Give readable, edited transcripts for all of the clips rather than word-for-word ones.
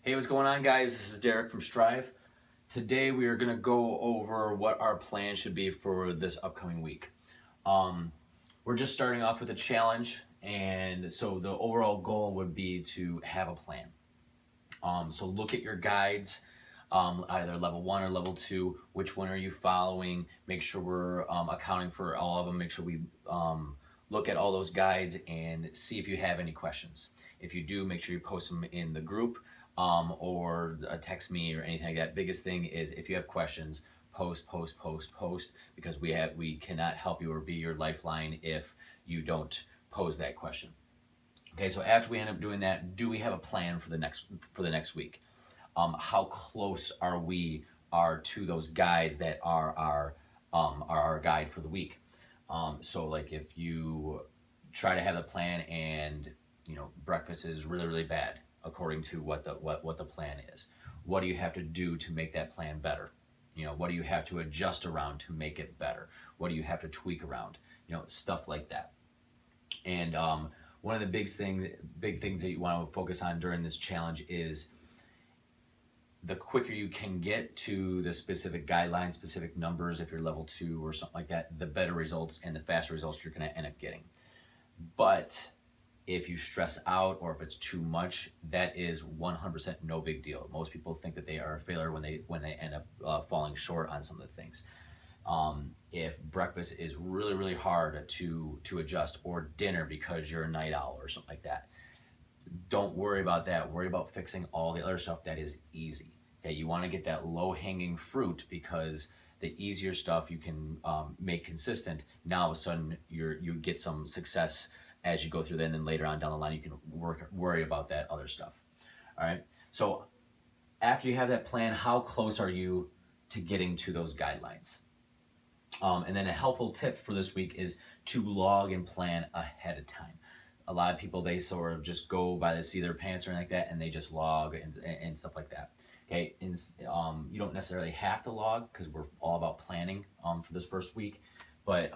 Hey, what's going on, guys? This is Derek from Strive. Today we are going to go over what our plan should be for this upcoming week. We're just starting off with a challenge, and so the overall goal would be to have a plan. So look at your guides, either level 1 or level 2. Which one are you following? Make sure we're accounting for all of them. Make sure we look at all those guides and see if you have any questions. If you do, make sure you post them in the group or text me or anything like that. Biggest thing is if you have questions, post, because we cannot help you or be your lifeline if you don't pose that question. Okay, so after we end up doing that, do we have a plan for the next week? How close are we to those guides that are our guide for the week? So like if you try to have a plan and breakfast is really bad according to what the plan is, what do you have to do to make that plan better? What do you have to adjust around to make it better? What do you have to tweak around? Stuff like that. And one of the big things that you want to focus on during this challenge is the quicker you can get to the specific guidelines, specific numbers, if you're level 2 or something like that, the better results and the faster results you're going to end up getting. But if you stress out or if it's too much, that is 100% no big deal. Most people think that they are a failure when they end up falling short on some of the things. If breakfast is really hard to adjust, or dinner because you're a night owl or something like that, don't worry about that. Worry about fixing all the other stuff that is easy. Okay, you want to get that low-hanging fruit, because the easier stuff you can make consistent. Now all of a sudden you get some success as you go through that, and then later on down the line you can worry about that other stuff. All right. So after you have that plan, how close are you to getting to those guidelines? And then a helpful tip for this week is to log and plan ahead of time. A lot of people, they sort of just go by the seat of their pants or anything like that, and they just log and stuff like that. Okay, and you don't necessarily have to log, because we're all about planning for this first week, but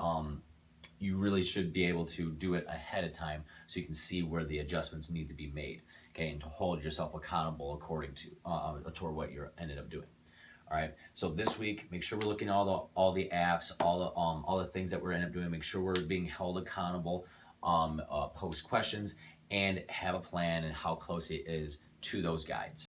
you really should be able to do it ahead of time so you can see where the adjustments need to be made. Okay, and to hold yourself accountable according to toward what you're ended up doing. All right. So this week, make sure we're looking at all the apps, all the things that we're end up doing. Make sure we're being held accountable. Post questions and have a plan and how close it is to those guides.